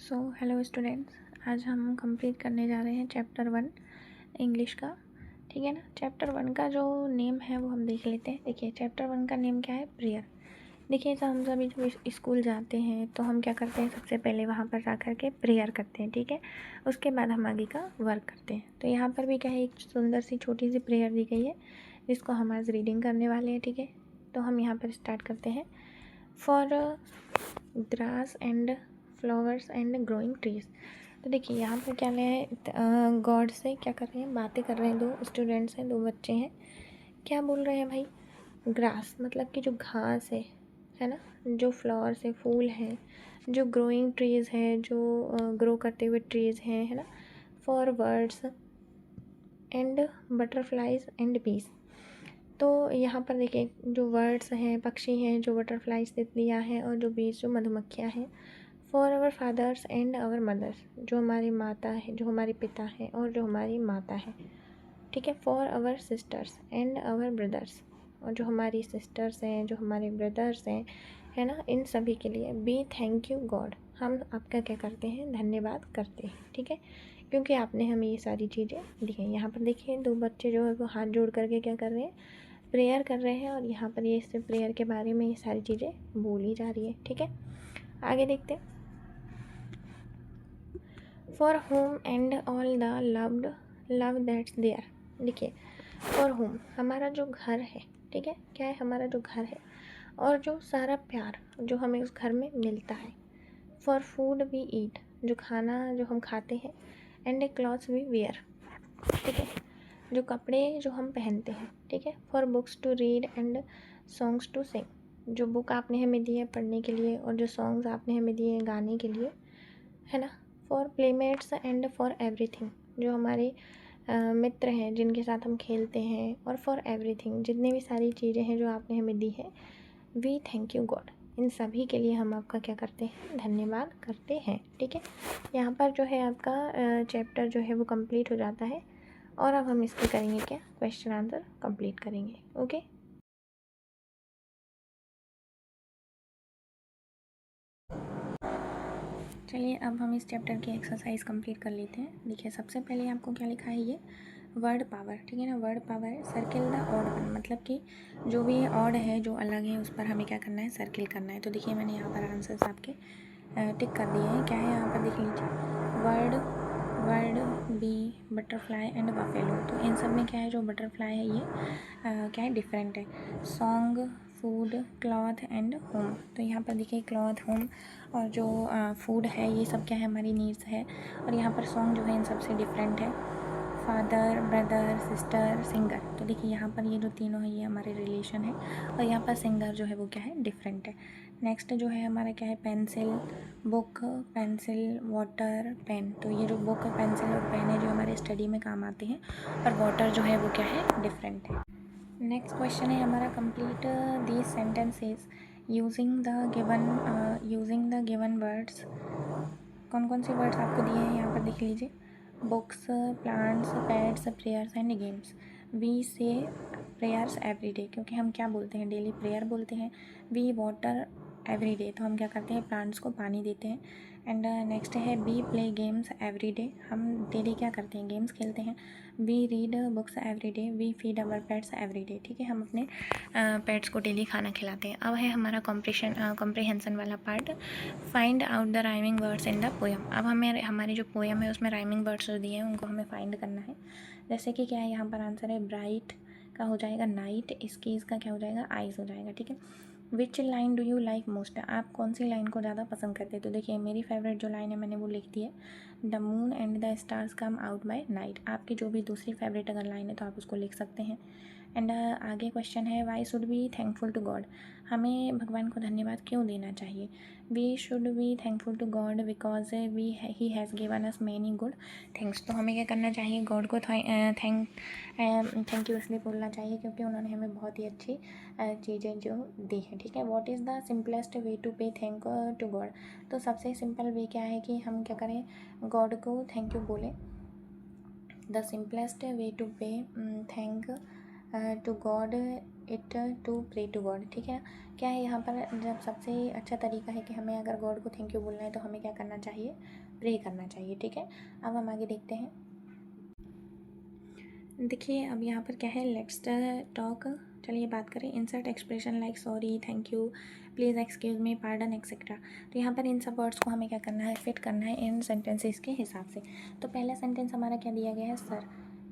So hello students, आज हम complete करने जा रहे हैं चैप्टर 1 इंग्लिश का। ठीक है ना। चैप्टर 1 का जो नेम है वो हम देख लेते हैं। देखिए चैप्टर 1 का नेम क्या है, प्रेयर। देखिए तो हम सभी जब स्कूल जाते हैं तो हम क्या करते हैं, सबसे पहले वहाँ पर जा कर के प्रेयर करते हैं। ठीक है, उसके बाद हम आगे का वर्क करते हैं। तो यहाँ पर भी क्या है, एक सुंदर सी छोटी सी प्रेयर दी गई है जिसको हम आज रीडिंग करने वाले हैं। ठीक है, तो हम यहाँ पर स्टार्ट करते हैं। For grass and flowers and growing trees. तो देखिए यहाँ पर क्या है, गॉड से क्या कर रहे हैं, बातें कर रहे हैं। दो स्टूडेंट्स हैं, दो बच्चे हैं। क्या बोल रहे हैं भाई, ग्रास मतलब कि जो घास है ना, जो फ्लावर्स है, फूल हैं, जो ग्रोइंग ट्रीज़ है, जो ग्रो करते हुए ट्रीज़ हैं, है ना। For birds and butterflies and बीज। तो यहाँ पर देखिए जो वर्ड्स हैं, पक्षी हैं, जो बटरफ्लाइज तितलियाँ हैं, और जो बीज जो मधुमक्खियाँ हैं। For our fathers and our mothers, जो हमारी माता है, जो हमारे पिता हैं और जो हमारी माता है। ठीक है। For our sisters and our brothers, और जो हमारी सिस्टर्स हैं, जो हमारे ब्रदर्स हैं, है ना, इन सभी के लिए बी थैंक यू गॉड, हम आपका क्या करते हैं, धन्यवाद करते हैं। ठीक है, क्योंकि आपने हमें ये सारी चीज़ें दी हैं। यहाँ पर देखिए दो बच्चे जो है वो हाथ जोड़ करके क्या कर रहे हैं, प्रेयर कर रहे हैं। और यहाँ पर ये इस प्रेयर के बारे में ये सारी चीज़ें बोली जा रही है। ठीक है, आगे देखते हैं। For home and all the loved love that's there. देखिए फॉर होम हमारा जो घर है, ठीक है, क्या है, हमारा जो घर है, और जो सारा प्यार जो हमें उस घर में मिलता है। फॉर फूड वी ईट, जो खाना जो हम खाते हैं। एंड क्लॉथ्स वी वेयर, ठीक है, जो कपड़े जो हम पहनते हैं। ठीक है। For books to read and songs to sing, जो बुक आपने हमें दी है पढ़ने के लिए, और जो सॉन्ग्स आपने हमें दिए हैं गाने के लिए, है ना। For playmates and for everything, जो हमारे मित्र हैं जिनके साथ हम खेलते हैं। और फॉर एवरीथिंग, जितनी भी सारी चीज़ें हैं जो आपने हमें दी है। वी थैंक यू गॉड, इन सभी के लिए हम आपका क्या करते हैं, धन्यवाद करते हैं। ठीक है, यहाँ पर जो है आपका चैप्टर जो है वो कंप्लीट हो जाता है। और अब हम इसके करेंगे क्या, क्वेश्चन आंसर कंप्लीट करेंगे। ओके, चलिए अब हम इस चैप्टर की एक्सरसाइज कंप्लीट कर लेते हैं। देखिए सबसे पहले आपको क्या लिखा है, ये वर्ड पावर। ठीक है ना, वर्ड पावर है सर्किल द ऑड वन, मतलब कि जो भी ऑड है, जो अलग है, उस पर हमें क्या करना है, सर्किल करना है। तो देखिए मैंने यहाँ पर आंसर्स आपके टिक कर दिए हैं। क्या है यहाँ पर देख लीजिए, word word B butterfly and buffalo. तो इन सब में क्या है, जो बटरफ्लाई है ये क्या है, डिफरेंट है। Song, food, cloth and home. तो यहाँ पर देखिए क्लॉथ, होम और जो फूड है, ये सब क्या है, हमारी नीड्स है। और यहाँ पर सॉन्ग जो है इन सबसे डिफरेंट है। Father, brother, sister, singer. तो देखिए यहाँ पर ये जो तीनों है ये हमारे रिलेशन है। और यहाँ पर सिंगर जो है वो क्या है, डिफरेंट है। नेक्स्ट जो है हमारा क्या है, pencil, book, pencil, water, pen. तो ये जो बुक, पेंसिल और पेन है जो हमारे स्टडी में काम आते हैं। और वाटर जो है वो क्या है, डिफरेंट है। नेक्स्ट क्वेश्चन है हमारा, complete these sentences using the given words. कौन कौन से वर्ड्स आपको दिए हैं यहाँ पर देख लीजिए, books, plants, pets, prayers and games. We say prayers every day, क्योंकि हम क्या बोलते हैं, डेली प्रेयर बोलते हैं। वी वाटर एवरी डे, तो हम क्या करते हैं, प्लांट्स को पानी देते हैं। एंड नेक्स्ट है we play games every day, हम डेली क्या करते हैं, गेम्स खेलते हैं। We read books every day, we feed our pets every day. ठीक है, हम अपने पेट्स को डेली खाना खिलाते हैं। अब है हमारा कॉम्प्रिहेंसन वाला part, find out the rhyming words in the poem. अब हमें हमारी जो पोएम है उसमें राइमिंग वर्ड्स जो दिए हैं उनको हमें फाइंड करना है। जैसे कि क्या है, यहाँ पर आंसर है ब्राइट का हो जाएगा नाइट, स्कीज का क्या हो जाएगा, आइज हो जाएगा। ठीक है, which line do you like most, आप कौन सी लाइन को ज़्यादा पसंद करते हैं। तो देखिए मेरी फेवरेट जो लाइन है मैंने वो लिख दी है, the moon and the stars come out by night. आपकी जो भी दूसरी फेवरेट अगर लाइन है तो आप उसको लिख सकते हैं। एंड आगे क्वेश्चन है, why should be thankful to God, हमें भगवान को धन्यवाद क्यों देना चाहिए। We should be thankful to God because he has given us many good things. तो हमें क्या करना चाहिए, गॉड को थैंक यू इसलिए बोलना चाहिए क्योंकि उन्होंने हमें बहुत ही अच्छी चीज़ें जो दी है। ठीक है, what is the simplest way to pay thank to God. तो सबसे सिंपल वे क्या है कि हम क्या करें, गॉड को थैंक यू बोलें। The simplest way to pay thank to God it to pray to God. ठीक है, क्या है यहाँ पर, जब सबसे अच्छा तरीका है कि हमें अगर गॉड को थैंक यू बोलना है तो हमें क्या करना चाहिए, प्रे करना चाहिए। ठीक है, अब हम आगे देखते हैं। देखिए अब यहाँ पर क्या है, लेट्स टॉक, चलिए बात करें। Insert expression like sorry, thank you, please, excuse me, pardon, etcetera. तो यहाँ पर इन सब वर्ड्स को हमें क्या करना है, फिट करना है इन सेंटेंसेस के हिसाब से। तो पहला सेंटेंस हमारा क्या दिया गया है, sir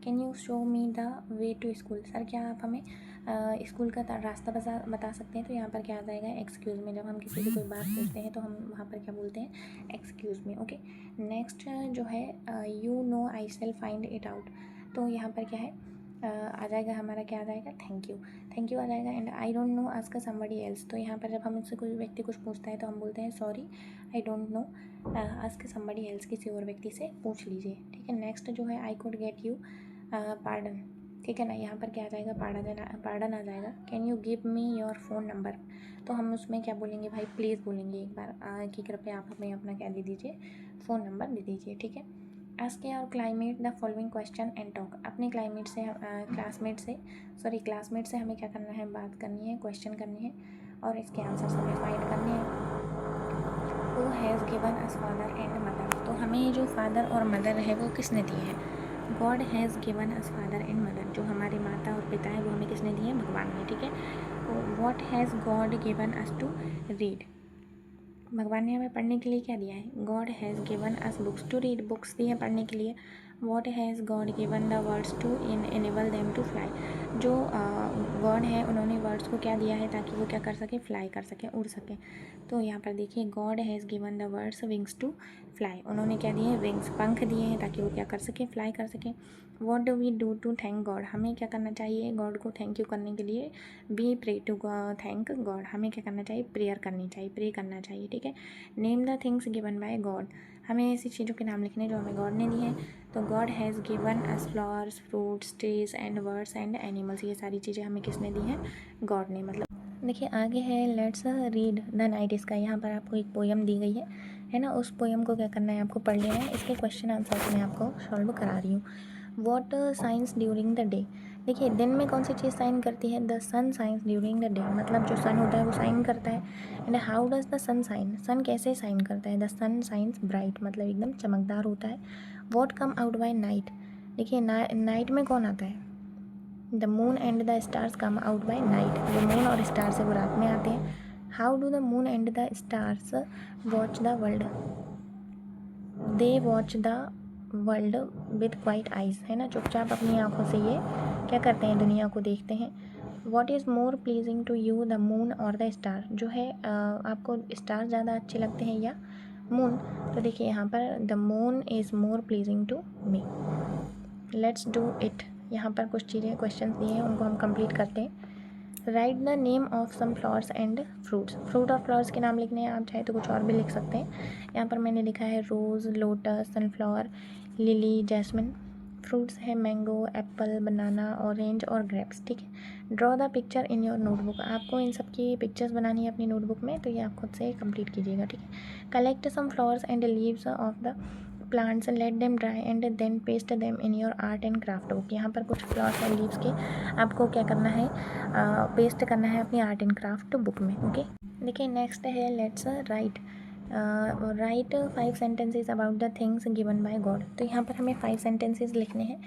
can you show me the way to school. Sir क्या आप हमें स्कूल का रास्ता बता सकते हैं। तो यहाँ पर क्या आ जाएगा, एक्सक्यूज़ मी। जब हम किसी से कोई बात पूछते हैं तो हम वहाँ पर क्या बोलते हैं, एक्सक्यूज़ मी। ओके, नेक्स्ट जो है, you know I shall find it out. तो यहाँ पर क्या है, आ जाएगा हमारा, क्या आ जाएगा, थैंक यू। थैंक यू आ जाएगा। And I don't know ask somebody else. तो यहाँ पर जब हम उससे कोई व्यक्ति कुछ पूछता है तो हम बोलते हैं sorry I don't know, ask somebody else, किसी और व्यक्ति से पूछ लीजिए। ठीक है, नेक्स्ट जो है, I could get you pardon. ठीक है ना, यहाँ पर क्या आ जाएगा, पार्डन आ जाएगा। Can you give me your phone number. तो हम उसमें क्या बोलेंगे भाई, प्लीज़ बोलेंगे एक बार कि कृपया आप हमें अपना क्या दे दीजिए, फ़ोन नंबर दे दीजिए। ठीक है, ask your climate the following question and talk. अपने क्लाइमेट से क्लासमेट से हमें क्या करना है, बात करनी है, क्वेश्चन करनी है और इसके आंसर हमें फाइंड करने हैं। Who has given us father and mother. तो हमें जो फादर और मदर है वो किसने दिए हैं, God has given us father and mother. जो हमारे माता और पिता है वो हमें किसने दिए हैं, भगवान ने। ठीक है, तो what has God given us to read. भगवान ने हमें पढ़ने के लिए क्या दिया है, God has given us books to read. Books दी हैं पढ़ने के लिए। What has God given the words to enable them to fly. जो गॉड है उन्होंने वर्ड्स को क्या दिया है ताकि वो क्या कर सके, फ्लाई कर सके, उड़ सके। तो यहाँ पर देखिए, God has given the words wings to fly. उन्होंने क्या दिए हैं, विंग्स, पंख दिए हैं ताकि वो क्या कर सके, फ्लाई कर सके। What do we do to thank God. हमें क्या करना चाहिए, गॉड को थैंक यू करने के लिए, we pray to thank God. हमें क्या करना चाहिए, प्रेयर करनी चाहिए, प्रे करना चाहिए। ठीक है, name the things given by God. हमें ऐसी चीज़ों के नाम लिखने जो हमें गॉड ने दी हैं। तो God has given us flowers, fruits, trees and birds and animals. ये सारी चीज़ें हमें किसने दी हैं, गॉड ने। मतलब देखिए आगे है, let's read the night sky. यहाँ पर आपको एक पोयम दी गई है ना, उस पोयम को क्या करना है, आपको पढ़ लेना है। इसके क्वेश्चन आंसर मैं आपको सॉल्व करा रही हूँ। What shines during the day. देखिए दिन में कौन सी चीज़ साइन करती है, the sun shines during the day. मतलब जो सन होता है वो साइन करता है। And how does the sun shine, sun कैसे साइन करता है, द सन साइंस ब्राइट, मतलब एकदम चमकदार होता है। What come out by night. देखिए नाइट में कौन आता है, the moon and the stars come out by night. जो मून और स्टार्स है वो रात में आते हैं। How do the moon and the stars watch the world, they watch the world with quite eyes. है ना, चुपचाप अपनी आँखों से ये क्या करते हैं, दुनिया को देखते हैं। What is more pleasing to you, the moon और द स्टार। जो है आपको स्टार ज़्यादा अच्छे लगते हैं या मून। तो देखिए यहाँ पर the moon is more pleasing to me. Let's do it. यहाँ पर कुछ चीज़ें क्वेश्चन दिए हैं, उनको हम कंप्लीट करते हैं। Write the name of some flowers and fruits. Fruit और फ्लावर्स के नाम लिखने हैं, आप चाहे तो कुछ और भी लिख सकते हैं। यहाँ पर मैंने लिखा है rose, lotus, sunflower, lily, jasmine. Fruits है मैंगो, एप्पल, बनाना, ऑरेंज और ग्रेप्स। ठीक है, draw the picture in your notebook. आपको इन सब की पिक्चर्स बनानी है अपनी नोटबुक में, तो ये आप खुद से कंप्लीट कीजिएगा। ठीक है, collect some flowers and leaves of the plants, let them dry and then paste them in your art and craft book. यहाँ पर कुछ फ्लावर्स एंड लीव्स के आपको क्या करना है, पेस्ट करना है अपनी आर्ट एंड क्राफ्ट बुक में। ओके, देखिए नेक्स्ट है, let's write 5 sentences about the things given by God. तो यहाँ पर हमें 5 सेंटेंसेस लिखने हैं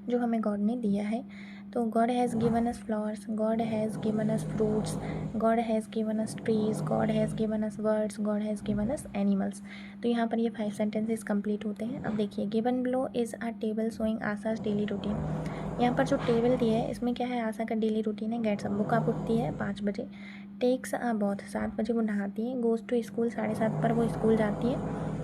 जो हमें गॉड ने दिया है। तो God has given us flowers, God has given us fruits, God has given us trees, God has given us words, God has given us animals. तो यहाँ पर ये 5 सेंटेंसेस कंप्लीट होते हैं। अब देखिए, given below is a table showing Asha's daily routine. यहाँ पर जो टेबल दिया है इसमें क्या है, आशा का डेली रूटीन है। गेट्स अप, बुक अप उठती है 5 बजे। टेक्स अ बाथ, 7 बजे वो नहाती है। गोज़ टू स्कूल, 7:30 पर वो स्कूल जाती है।